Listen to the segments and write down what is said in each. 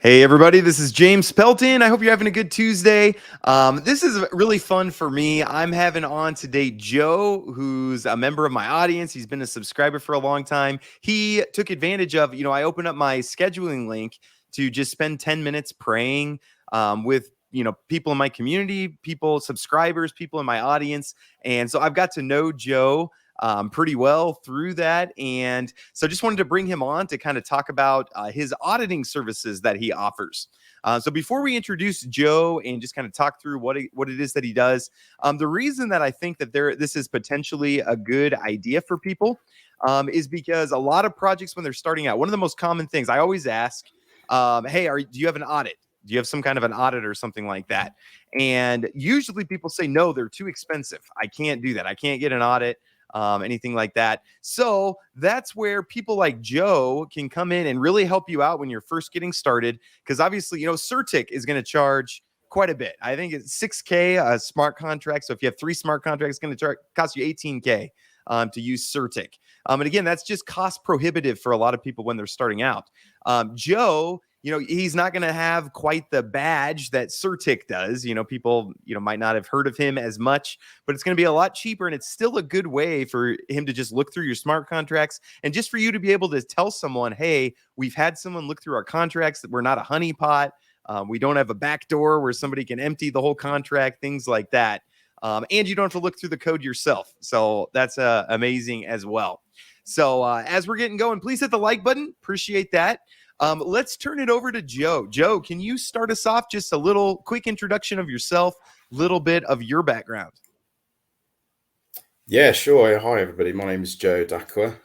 Hey everybody, this is James Pelton. I hope you're having a good Tuesday. This is really fun for me. I'm having on today Joe, who's a member of my audience. He's been a subscriber for a long time. He took advantage of, I opened up my scheduling link to just spend 10 minutes praying with, people in my community, people, subscribers, people in my audience. And so I've got to know Joe pretty well through that. And so just wanted to bring him on to kind of talk about his auditing services that he offers. So before we introduce Joe and just kind of talk through what it is that he does, the reason that I think that this is potentially a good idea for people is because a lot of projects when they're starting out, one of the most common things I always ask, hey, do you have an audit? Do you have some kind of an audit or something like that? And usually people say, no, they're too expensive. I can't do that. I can't get an audit, anything like that. So that's where people like Joe can come in and really help you out when you're first getting started. Because obviously, Certic is going to charge quite a bit. I think it's 6K a smart contract. So if you have 3 smart contracts, it's going to cost you 18K to use Certic. And again, that's just cost prohibitive for a lot of people when they're starting out. Joe, he's not going to have quite the badge that Certic does. People, might not have heard of him as much, but it's going to be a lot cheaper. And it's still a good way for him to just look through your smart contracts and just for you to be able to tell someone, hey, we've had someone look through our contracts, that we're not a honeypot. We don't have a back door where somebody can empty the whole contract, things like that. And you don't have to look through the code yourself. So that's amazing as well. So as we're getting going, please hit the like button. Appreciate that. Let's turn it over to Joe. Joe, can you start us off? Just a little quick introduction of yourself, little bit of your background. Yeah, sure. Hi, everybody. My name is Joe Dakwa.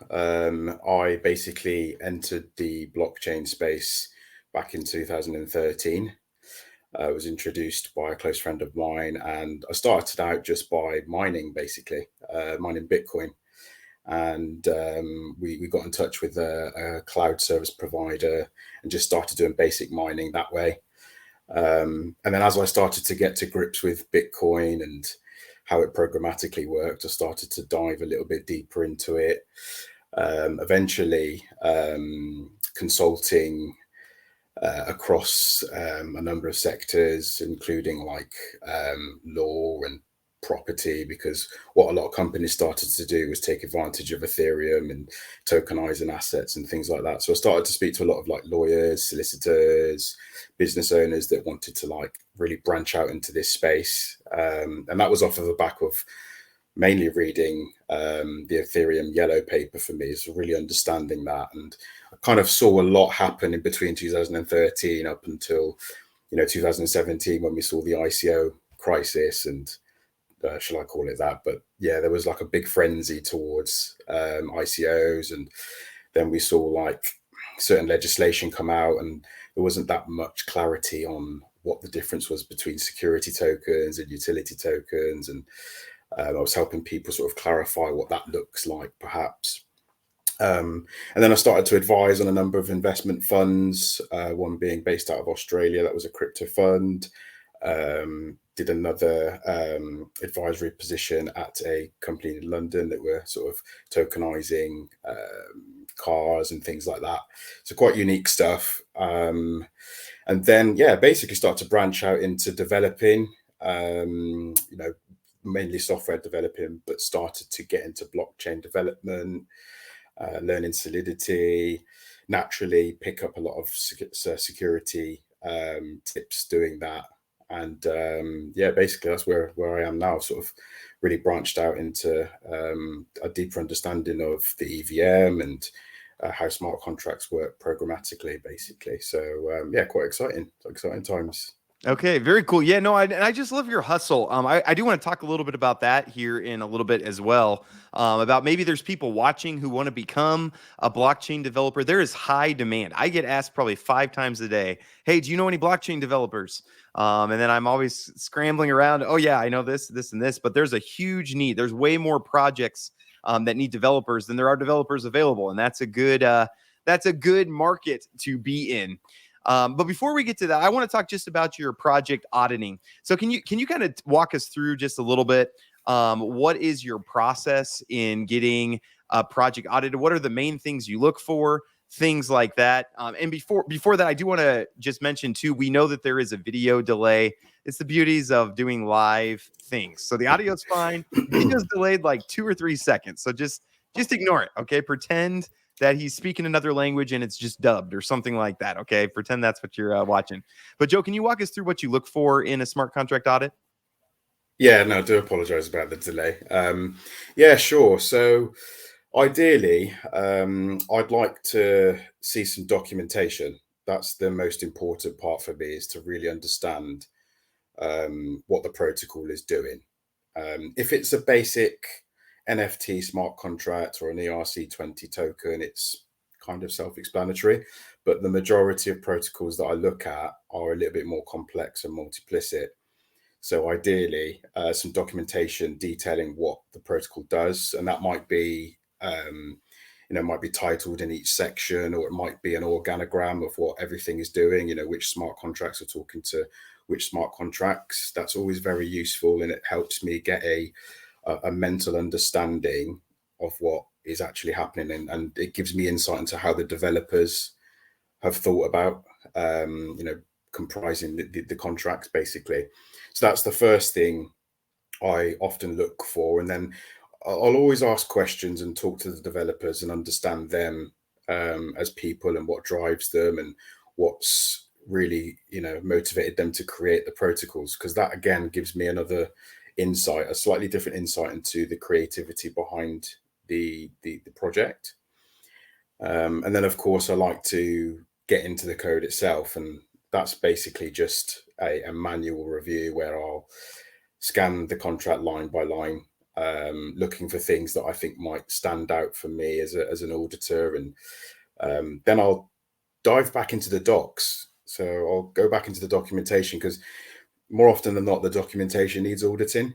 I basically entered the blockchain space back in 2013. I was introduced by a close friend of mine, and I started out just by mining, basically, mining Bitcoin. And we got in touch with a cloud service provider and just started doing basic mining that way. And then as I started to get to grips with Bitcoin and how it programmatically worked, I started to dive a little bit deeper into it. Eventually, consulting across a number of sectors, including like law and property, because what a lot of companies started to do was take advantage of Ethereum and tokenizing assets and things like that. So I started to speak to a lot of like lawyers, solicitors, business owners that wanted to like really branch out into this space. And that was off of the back of mainly reading the Ethereum yellow paper for me, so really understanding that. And I kind of saw a lot happen in between 2013 up until 2017 when we saw the ICO crisis, and shall I call it that? But yeah, there was like a big frenzy towards ICOs, and then we saw like certain legislation come out, and there wasn't that much clarity on what the difference was between security tokens and utility tokens, and I was helping people sort of clarify what that looks like, perhaps. And then I started to advise on a number of investment funds, one being based out of Australia, that was a crypto fund. Did another advisory position at a company in London that were sort of tokenizing cars and things like that. So quite unique stuff. And then, yeah, basically start to branch out into developing, mainly software developing, but started to get into blockchain development, learning Solidity, naturally pick up a lot of security tips doing that. And yeah, basically that's where I am now, sort of really branched out into a deeper understanding of the EVM and how smart contracts work programmatically, basically. So yeah, quite exciting times. Okay, very cool. Yeah, no, I just love your hustle. I do want to talk a little bit about that here in a little bit as well. About maybe there's people watching who want to become a blockchain developer. There is high demand. I get asked probably 5 times a day, "Hey, do you know any blockchain developers?" And then I'm always scrambling around. Oh yeah, I know this, and this, but there's a huge need. There's way more projects that need developers than there are developers available, and that's a good market to be in. But before we get to that, I want to talk just about your project auditing. So can you kind of walk us through just a little bit? What is your process in getting a project audited? What are the main things you look for? things like that. And before that, I do want to just mention too, we know that there is a video delay. It's the beauties of doing live things. So the audio's fine. Video's delayed like 2 or 3 seconds. So just ignore it. Okay. Pretend that he's speaking another language and it's just dubbed or something like that. Okay. Pretend that's what you're watching. But Joe, can you walk us through what you look for in a smart contract audit? Yeah, no, I do apologize about the delay. Yeah, sure. So ideally, I'd like to see some documentation. That's the most important part for me, is to really understand what the protocol is doing. If it's a basic NFT smart contract or an ERC20 token, it's kind of self-explanatory. But the majority of protocols that I look at are a little bit more complex and multiplicit. So ideally, some documentation detailing what the protocol does, and that might be, might be titled in each section, or it might be an organogram of what everything is doing. Which smart contracts are talking to which smart contracts. That's always very useful, and it helps me get a mental understanding of what is actually happening, and it gives me insight into how the developers have thought about, comprising the contracts, basically. So that's the first thing I often look for. And then I'll always ask questions and talk to the developers and understand them as people, and what drives them, and what's really, motivated them to create the protocols. Because that, again, gives me another insight, a slightly different insight into the creativity behind the project. And then, of course, I like to get into the code itself, and that's basically just a manual review where I'll scan the contract line by line, looking for things that I think might stand out for me as an auditor, and then I'll dive back into the docs. So I'll go back into the documentation, because more often than not, the documentation needs auditing.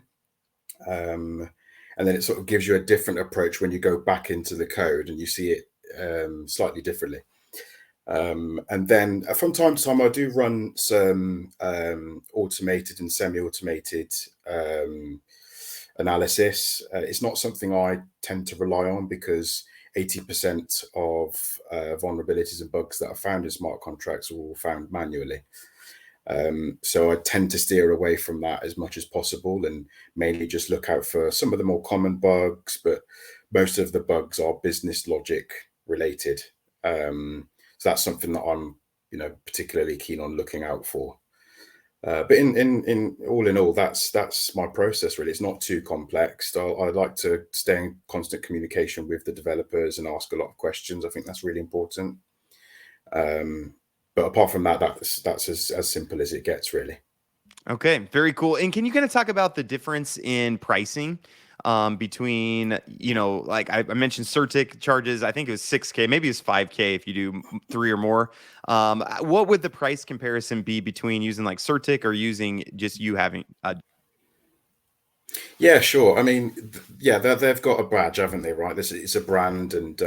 And then it sort of gives you a different approach when you go back into the code and you see it slightly differently. And then from time to time, I do run some automated and semi-automated analysis. It's not something I tend to rely on, because 80% of vulnerabilities and bugs that are found in smart contracts are all found manually. So I tend to steer away from that as much as possible, and mainly just look out for some of the more common bugs, but most of the bugs are business logic related. So that's something that I'm, particularly keen on looking out for. But in all, that's my process, really. It's not too complex. I like to stay in constant communication with the developers and ask a lot of questions. I think that's really important. But apart from that, that's as simple as it gets, really. Okay, very cool. And can you kind of talk about the difference in pricing between, like I mentioned, Certic charges, I think it was 6K, maybe it's 5K if you do 3 or more. What would the price comparison be between using like Certic or using just you having Yeah, sure. I mean, yeah, they've got a badge, haven't they? Right. It's a brand, and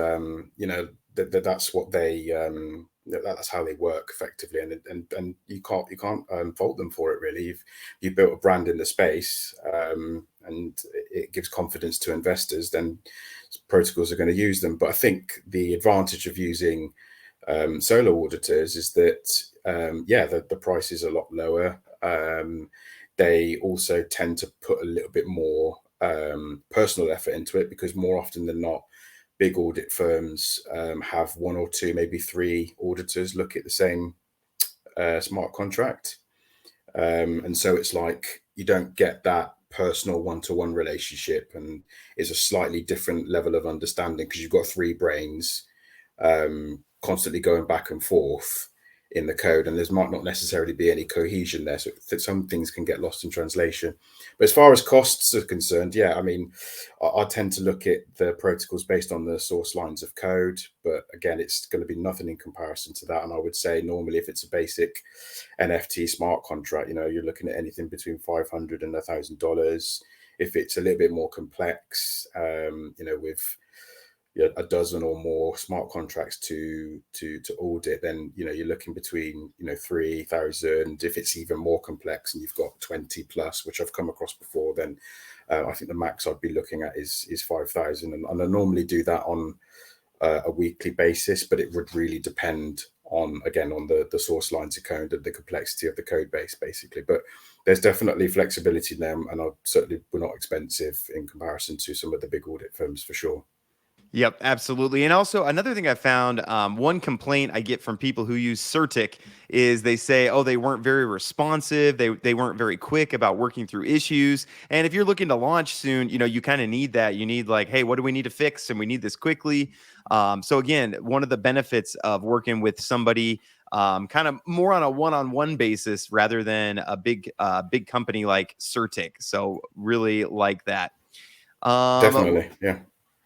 that's what that's how they work effectively, and you can't fault them for it, really. You've built a brand in the space, and it gives confidence to investors, then protocols are going to use them. But I think the advantage of using solo auditors is that the price is a lot lower. They also tend to put a little bit more personal effort into it, because more often than not, big audit firms have 1 or 2, maybe 3 auditors look at the same smart contract. And so it's like you don't get that personal one-to-one relationship, and it's a slightly different level of understanding, because you've got 3 brains constantly going back and forth in the code, and there might not necessarily be any cohesion there, so some things can get lost in translation. But as far as costs are concerned, yeah, I mean, I tend to look at the protocols based on the source lines of code, but again, it's going to be nothing in comparison to that. And I would say normally, if it's a basic NFT smart contract, you're looking at anything between $500 and $1,000. If it's a little bit more complex, with a dozen or more smart contracts to audit, then you're looking between 3,000. If it's even more complex and you've got 20 plus, which I've come across before, then I think the max I'd be looking at is 5,000, and I normally do that on a weekly basis, but it would really depend on, again, on the source lines of code and the complexity of the code base, basically. But there's definitely flexibility in them, and certainly we're not expensive in comparison to some of the big audit firms, for sure. Yep, absolutely. And also another thing I found, one complaint I get from people who use Certic is they say, oh, they weren't very responsive. They weren't very quick about working through issues. And if you're looking to launch soon, you kind of need that. You need like, hey, what do we need to fix? And we need this quickly. So again, one of the benefits of working with somebody kind of more on a one-on-one basis rather than a big company like Certic. So really like that. Definitely, yeah.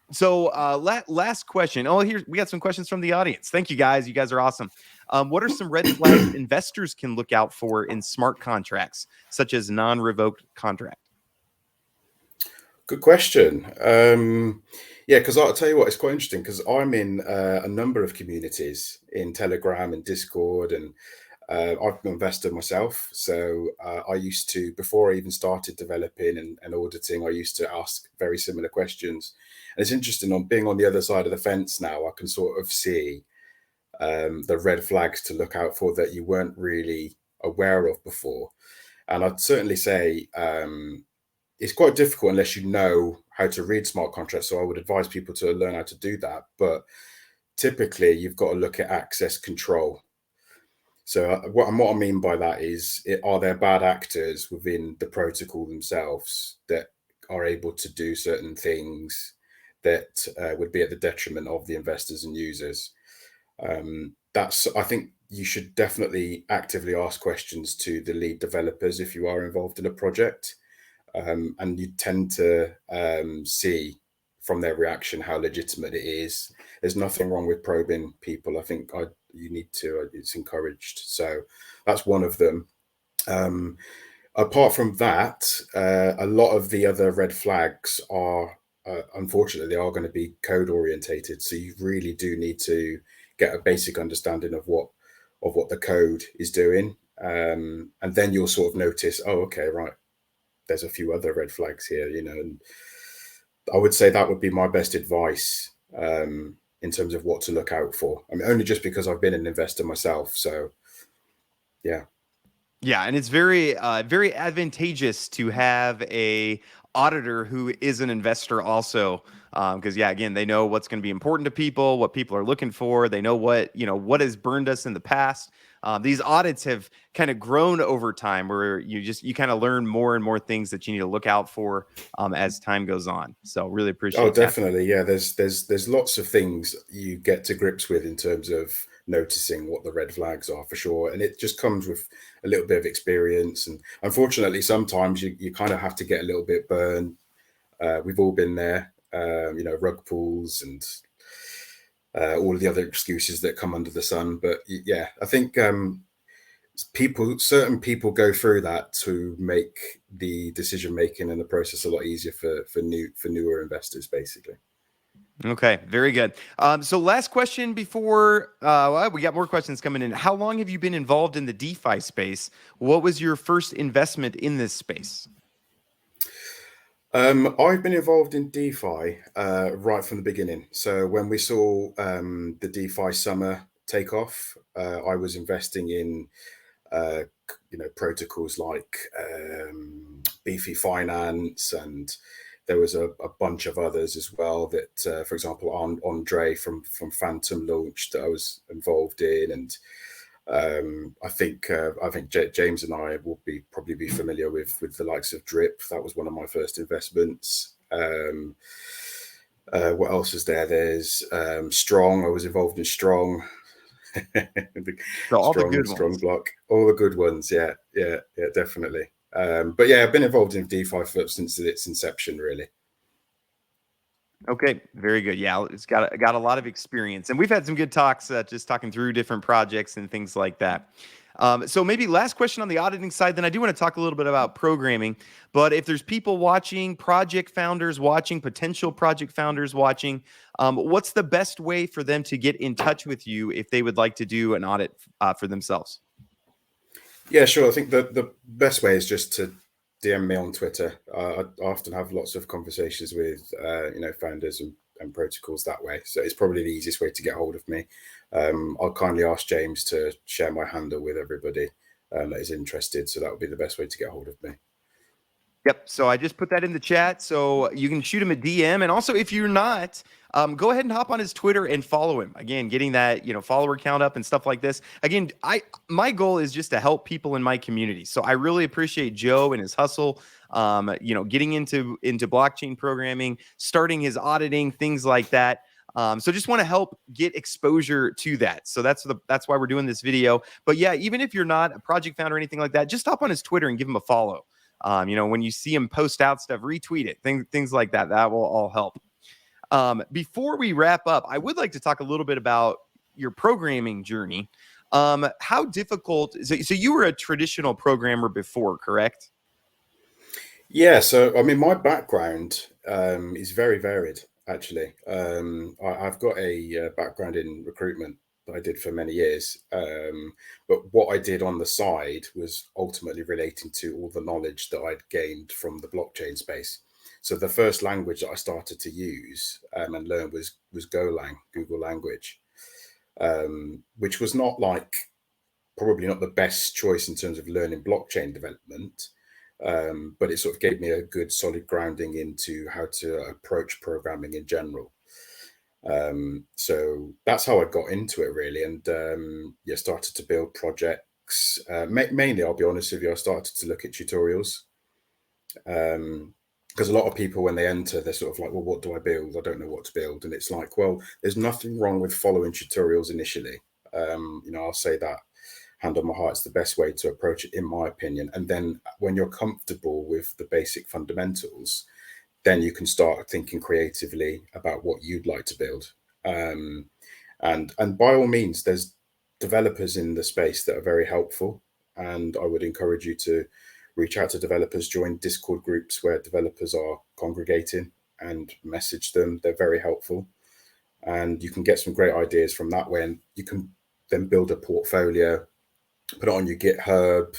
So last question. Oh, here we got some questions from the audience. Thank you guys. You guys are awesome. What are some red flags investors can look out for in smart contracts, such as non-revoked contract? Good question. Yeah, because I'll tell you what, it's quite interesting because I'm in a number of communities in Telegram and Discord, and I'm an investor myself. So I used to, before I even started developing and auditing, I used to ask very similar questions. And it's interesting, on being on the other side of the fence now, I can sort of see the red flags to look out for that you weren't really aware of before. And I'd certainly say it's quite difficult unless you know how to read smart contracts. So I would advise people to learn how to do that. But typically, you've got to look at access control. So what I mean by that is, are there bad actors within the protocol themselves that are able to do certain things that would be at the detriment of the investors and users? I think you should definitely actively ask questions to the lead developers if you are involved in a project. And you tend to see from their reaction how legitimate it is. There's nothing wrong with probing people. I think you need to. It's encouraged. So that's one of them. Apart from that, a lot of the other red flags are, unfortunately, they are going to be code orientated. So you really do need to get a basic understanding of what the code is doing, and then you'll sort of notice, oh, okay, right, there's a few other red flags here, and I would say that would be my best advice in terms of what to look out for. I mean, only just because I've been an investor myself. So, yeah. Yeah, and it's very very advantageous to have a auditor who is an investor also, because yeah, again, they know what's going to be important to people, what people are looking for. They know what has burned us in the past. These audits have kind of grown over time, where you kind of learn more and more things that you need to look out for as time goes on. So really Oh, appreciate that. definitely. Yeah, there's lots of things you get to grips with in terms of noticing what the red flags are, for sure. And it just comes with a little bit of experience. And unfortunately, sometimes you kind of have to get a little bit burned. We've all been there, rug pulls and all of the other excuses that come under the sun. But yeah, I think certain people go through that to make the decision making and the process a lot easier for newer investors, basically. Okay, very good. So last question before well, we got more questions coming in. How long have you been involved in the DeFi space? What was your first investment in this space? I've been involved in DeFi right from the beginning. So when we saw the DeFi summer take off, I was investing in protocols like Beefy Finance, and there was a bunch of others as well that, for example, Andre from Phantom launched that I was involved in, and I think James and I will probably be familiar with the likes of Drip. That was one of my first investments. What else is there? There's Strong. I was involved in Strong. So all the Strong good and Strong ones. Block, all the good ones. Yeah, definitely. But yeah, I've been involved in DeFi since its inception, really. Okay, very good. Yeah, it's got a lot of experience, and we've had some good talks, just talking through different projects and things like that. So maybe last question on the auditing side. Then I do want to talk a little bit about programming. But if there's people watching, project founders watching, potential project founders watching, what's the best way for them to get in touch with you if they would like to do an audit for themselves? Yeah, sure. I think the best way is just to DM me on Twitter. I often have lots of conversations with founders and and protocols that way. So it's probably the easiest way to get hold of me. I'll kindly ask James to share my handle with everybody that is interested. So that would be the best way to get hold of me. Yep. So I just put that in the chat, so you can shoot him a DM. And also, if you're not, go ahead and hop on his Twitter and follow him. Again, getting that follower count up and stuff like this. Again, my goal is just to help people in my community. So I really appreciate Joe and his hustle. Getting into blockchain programming, starting his auditing, things like that. So just want to help get exposure to that. So that's why we're doing this video. But yeah, even if you're not a project founder or anything like that, just hop on his Twitter and give him a follow. When you see him post out stuff, retweet it, things like that. That will all help. Before we wrap up, I would like to talk a little bit about your programming journey. How difficult is it? So you were a traditional programmer before, correct? Yeah. So, I mean, my background is very varied, actually. I've got a background in recruitment that I did for many years. But what I did on the side was ultimately relating to all the knowledge that I'd gained from the blockchain space. So the first language that I started to use and learn was Golang, Google language, which was probably not the best choice in terms of learning blockchain development. But it sort of gave me a good solid grounding into how to approach programming in general. So that's how I got into it, really, and started to build projects. Mainly, I'll be honest with you, I started to look at tutorials, because a lot of people, when they enter, they're sort of like, well, what do I build? I don't know what to build. And it's like, well, there's nothing wrong with following tutorials initially. I'll say that hand on my heart, it's the best way to approach it, in my opinion. And then when you're comfortable with the basic fundamentals, then you can start thinking creatively about what you'd like to build. And by all means, there's developers in the space that are very helpful. And I would encourage you to reach out to developers, join Discord groups where developers are congregating, and message them. They're very helpful. And you can get some great ideas from that way. And you can then build a portfolio, put it on your GitHub,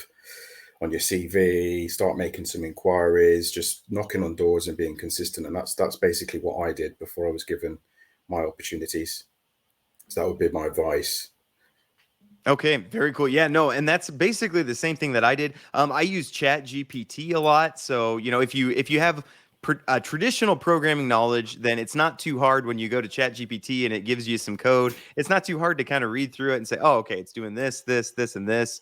on your CV, start making some inquiries, just knocking on doors and being consistent. And that's basically what I did before I was given my opportunities. So that would be my advice. Okay, very cool. Yeah, no, and that's basically the same thing that I did. I use Chat GPT a lot. So, if you have traditional programming knowledge, then it's not too hard when you go to Chat GPT and it gives you some code. It's not too hard to kind of read through it and say, oh, okay, it's doing this, this, this, and this.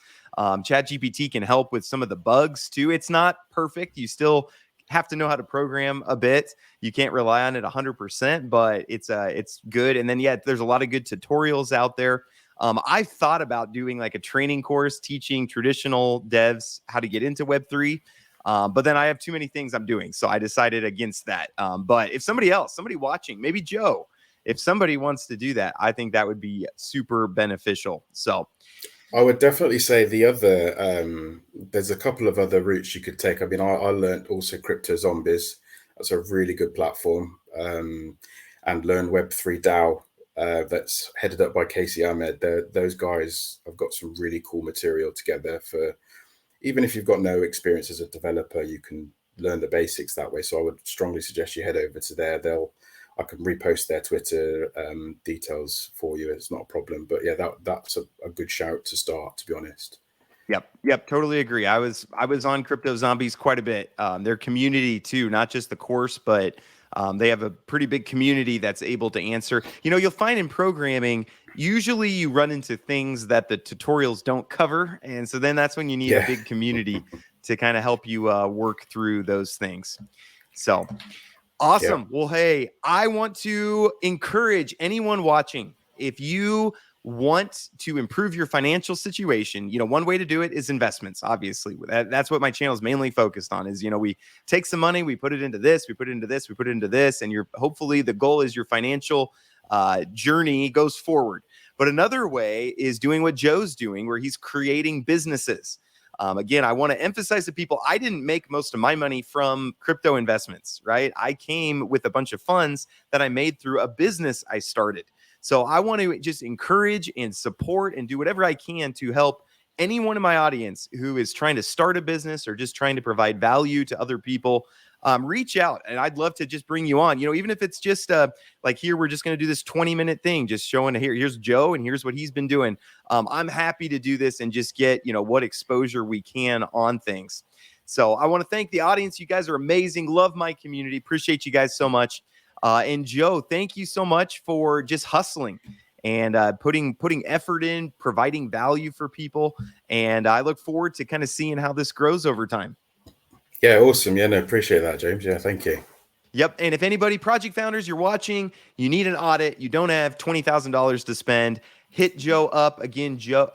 Chat GPT can help with some of the bugs too. It's not perfect. You still have to know how to program a bit. You can't rely on it 100%, but it's good. And then, yeah, there's a lot of good tutorials out there. I thought about doing like a training course teaching traditional devs how to get into Web3. But then I have too many things I'm doing. So I decided against that. But if somebody watching, maybe Joe, if somebody wants to do that, I think that would be super beneficial. So I would definitely say there's a couple of other routes you could take. I mean, I learned also Crypto Zombies. That's a really good platform. And Learn Web3 DAO. That's headed up by Casey Ahmed. Those guys have got some really cool material together for, even if you've got no experience as a developer, you can learn the basics that way. So I would strongly suggest you head over to there. I can repost their Twitter details for you. It's not a problem. But yeah, that's a good shout to start, to be honest. Yep, totally agree. I was on Crypto Zombies quite a bit. Their community too, not just the course, but they have a pretty big community that's able to answer. You'll find in programming, usually you run into things that the tutorials don't cover. And so then that's when you need a big community to kind of help you work through those things. So awesome. Yeah. Well, hey, I want to encourage anyone watching, if you want to improve your financial situation, one way to do it is investments. Obviously, that's what my channel is mainly focused on. Is we take some money, we put it into this, we put it into this, we put it into this, and hopefully the goal is your financial journey goes forward. But another way is doing what Joe's doing, where he's creating businesses. Again, I want to emphasize to people, I didn't make most of my money from crypto investments, right? I came with a bunch of funds that I made through a business I started. So I want to just encourage and support and do whatever I can to help anyone in my audience who is trying to start a business or just trying to provide value to other people. reach out, and I'd love to just bring you on. Even if it's just like here, we're just going to do this 20-minute thing, just showing here's Joe and here's what he's been doing. I'm happy to do this and just get, what exposure we can on things. So I want to thank the audience. You guys are amazing. Love my community. Appreciate you guys so much. And Joe, thank you so much for just hustling and putting effort in, providing value for people. And I look forward to kind of seeing how this grows over time. Yeah, awesome. Yeah, no, appreciate that, James. Yeah, thank you. Yep. And if anybody, project founders, you're watching, you need an audit, you don't have $20,000 to spend, hit Joe up. Again, Joe,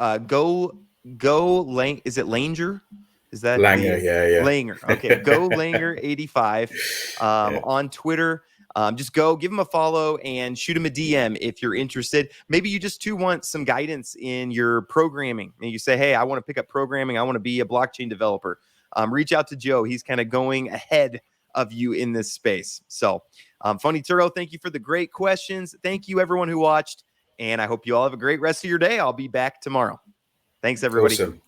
is it Langer? Is that Langer? Yeah. Langer. Okay. Go Langer 85 on Twitter. Just go give him a follow and shoot him a DM if you're interested. Maybe you just want some guidance in your programming, and you say, hey, I want to pick up programming. I want to be a blockchain developer. Reach out to Joe. He's kind of going ahead of you in this space. So, Funny Turo, thank you for the great questions. Thank you, everyone who watched, and I hope you all have a great rest of your day. I'll be back tomorrow. Thanks, everybody. Awesome.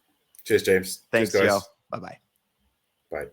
Cheers, James. Thanks, Cheers, guys. Joe. Bye-bye. Bye.